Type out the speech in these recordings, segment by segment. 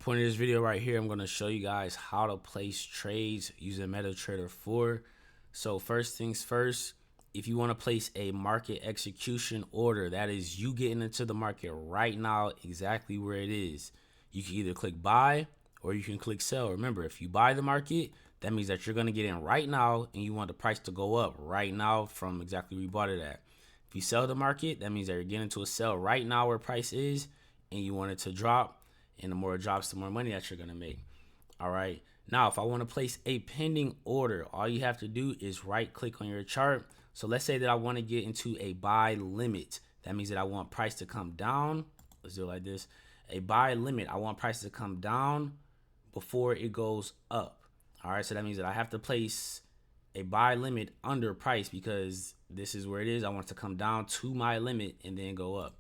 point of this video right here, I'm going to show you guys how to place trades using MetaTrader 4. So first things first, if you want to place a market execution order, that is you getting into the market right now, exactly where it is. You can either click buy or you can click sell. Remember, if you buy the market, that means that you're going to get in right now and you want the price to go up right now from exactly where you bought it at. If you sell the market, that means that you're getting into a sell right now where price is and you want it to drop. And the more it drops, the more money that you're going to make. All right. Now, if I want to place a pending order, all you have to do is right click on your chart. So let's say that I want to get into a buy limit. That means that I want price to come down. Let's do it like this. A buy limit. I want price to come down before it goes up. All right. So that means that I have to place a buy limit under price because this is where it is. I want it to come down to my limit and then go up.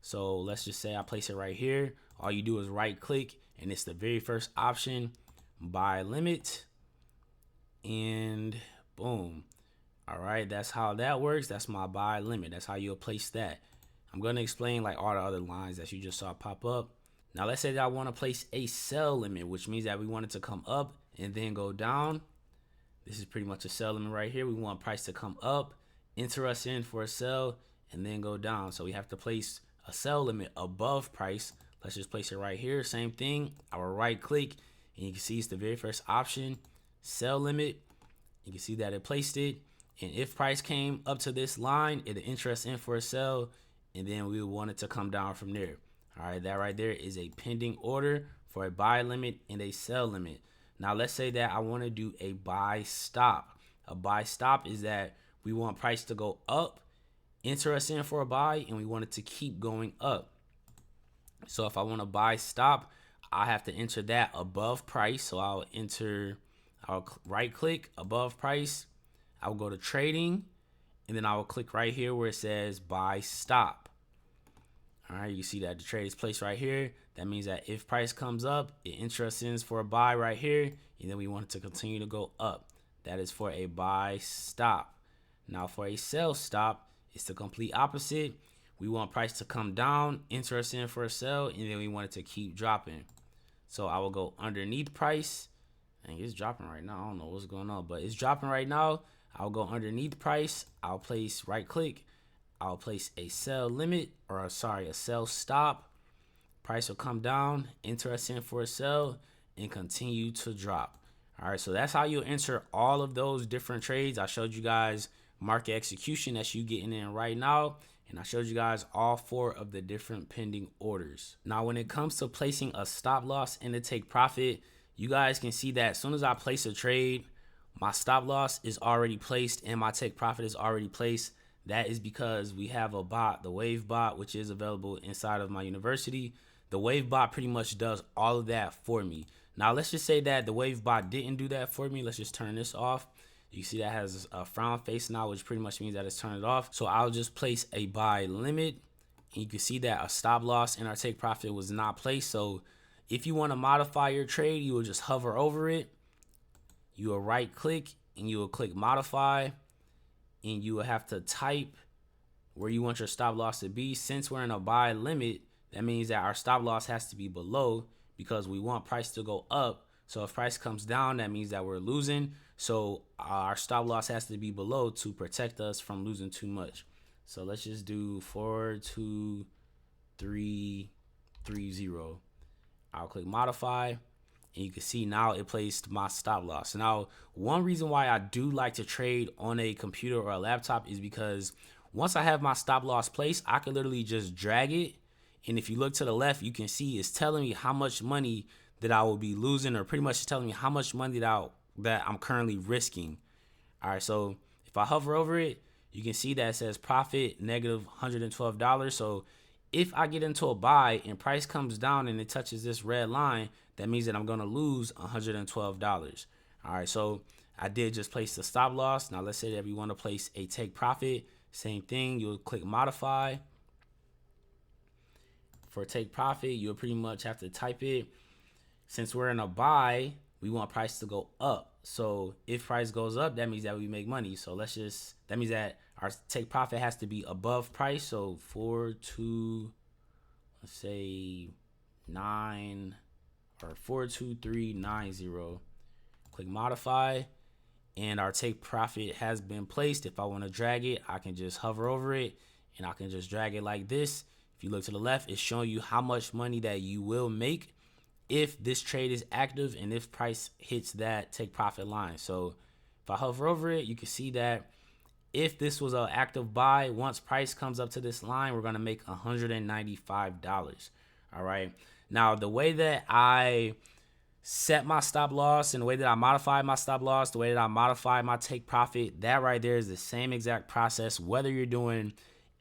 So let's just say I place it right here. All you do is right click and it's the very first option, buy limit, and boom. All right, that's how that works. That's my buy limit. That's how you'll place that. I'm going to explain like all the other lines that you just saw pop up. Now let's say that I want to place a sell limit, which means that we want it to come up and then go down. This is pretty much a sell limit right here. We want price to come up, enter us in for a sell, and then go down. So we have to place a sell limit above price. Let's just place it right here. Same thing. I will right click and you can see it's the very first option, sell limit. You can see that it placed it. And if price came up to this line, it'll enter us in for a sell. And then we want it to come down from there. All right, that right there is a pending order for a buy limit and a sell limit. Now let's say that I want to do a buy stop. A buy stop is that we want price to go up, enter us in for a buy, and we want it to keep going up. So if I want to buy stop, I have to enter that above price. So I'll right click above price. I'll go to trading and then I will click right here where it says buy stop. All right, you see that the trade is placed right here. That means that if price comes up, it enters in for a buy right here, and then we want it to continue to go up. That is for a buy stop. Now for a sell stop, it's the complete opposite. We want price to come down, enter us in for a sell, and then we want it to keep dropping. So I will go underneath price. And it's dropping right now. I don't know what's going on, but it's dropping right now. I'll go underneath price. I'll place right click. I'll place a sell limit, or sorry, a sell stop. Price will come down, enter us in for a sell, and continue to drop. All right, so that's how you'll enter all of those different trades. I showed you guys market execution that you getting in right now. And I showed you guys all 4 of the different pending orders. Now, when it comes to placing a stop loss and a take profit, you guys can see that as soon as I place a trade, my stop loss is already placed and my take profit is already placed. That is because we have a bot, the Wave bot, which is available inside of my university. The Wave bot pretty much does all of that for me. Now, let's just say that the Wave bot didn't do that for me. Let's just turn this off. You see that has a frown face now, which pretty much means that it's turned it off. So I'll just place a buy limit. And you can see that a stop loss and our take profit was not placed. So if you want to modify your trade, you will just hover over it. You will right click and you will click modify. And you will have to type where you want your stop loss to be. Since we're in a buy limit, that means that our stop loss has to be below because we want price to go up. So if price comes down, that means that we're losing. So our stop loss has to be below to protect us from losing too much. So let's just do 4, 2, 3, 3, 0. I'll click modify. And you can see now it placed my stop loss. Now, one reason why I do like to trade on a computer or a laptop is because once I have my stop loss placed, I can literally just drag it. And if you look to the left, you can see it's telling me how much money that I will be losing, or pretty much telling me how much money that I'm currently risking. All right, so if I hover over it, you can see that it says profit negative $112. So if I get into a buy and price comes down and it touches this red line, that means that I'm going to lose $112. All right, so I did just place the stop loss. Now let's say that we want to place a take profit. Same thing, you'll click modify. For take profit, you'll pretty much have to type it. Since we're in a buy, we want price to go up. So if price goes up, that means that we make money. So that means that our take profit has to be above price. So 4, 2, let's say 9, 42390. Click modify, and our take profit has been placed. If I want to drag it, I can just hover over it and I can just drag it like this. If you look to the left, it's showing you how much money that you will make if this trade is active and if price hits that take profit line. So if I hover over it, you can see that if this was an active buy, once price comes up to this line, we're going to make $195. All right. Now, the way that I set my stop loss and the way that I modify my stop loss, the way that I modify my take profit, that right there is the same exact process. Whether you're doing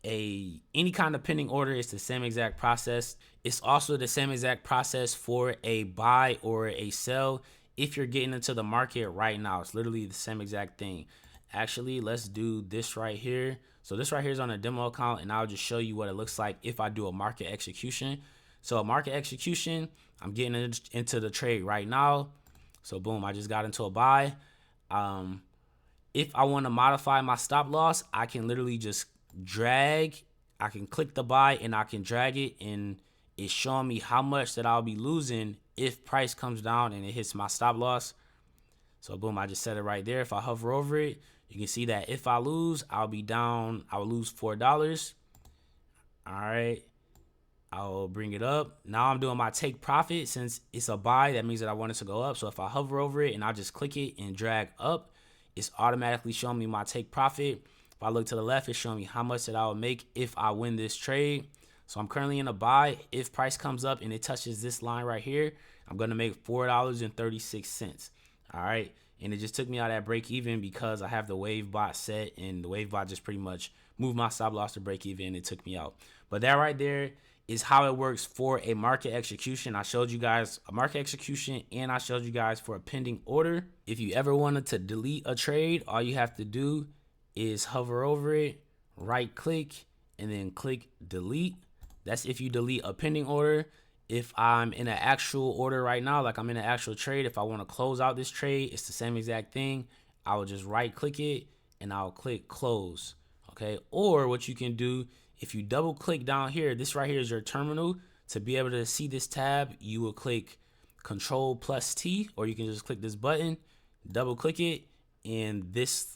any kind of pending order, it's the same exact process. It's also the same exact process for a buy or a sell. If you're getting into the market right now, it's literally the same exact thing. Actually, let's do this right here. So this right here is on a demo account, and I'll just show you what it looks like if I do a market execution. So a market execution, I'm getting into the trade right now. So boom, I just got into a buy. If I want to modify my stop loss, I can literally just drag. I can click the buy and I can drag it, and it's showing me how much that I'll be losing if price comes down and it hits my stop loss. So boom, I just set it right there. If I hover over it, you can see that if I lose, I'll be down. I'll lose $4. All right. I'll bring it up. Now I'm doing my take profit. Since it's a buy, that means that I want it to go up. So if I hover over it and I just click it and drag up, it's automatically showing me my take profit. If I look to the left, it's showing me how much that I will make if I win this trade. So I'm currently in a buy. If price comes up and it touches this line right here, I'm going to make $4.36. All right. And it just took me out at break even because I have the wave bot set, and the wave bot just pretty much moved my stop loss to break even, and it took me out. But that right there is how it works for a market execution. I showed you guys a market execution, and I showed you guys for a pending order. If you ever wanted to delete a trade, all you have to do is hover over it, right click, and then click delete. That's if you delete a pending order. If I'm in an actual order right now, like I'm in an actual trade, if I want to close out this trade, it's the same exact thing. I will just right click it and I'll click close. Okay. Or what you can do, if you double click down here, this right here is your terminal. To be able to see this tab, you will click Control+T, or you can just click this button, double click it, and this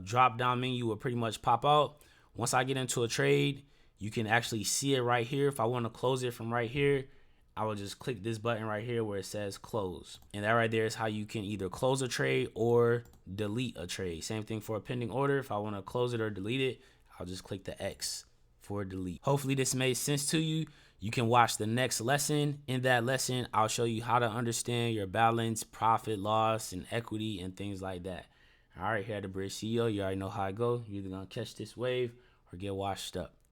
drop down menu will pretty much pop out. Once I get into a trade, you can actually see it right here. If I want to close it from right here, I will just click this button right here where it says close. And that right there is how you can either close a trade or delete a trade. Same thing for a pending order. If I want to close it or delete it, I'll just click the X for delete. Hopefully this made sense to you. You can watch the next lesson. In that lesson, I'll show you how to understand your balance, profit, loss, and equity, and things like that. All right, here at the Bridge CEO, you already know how I go. You're either going to catch this wave or get washed up.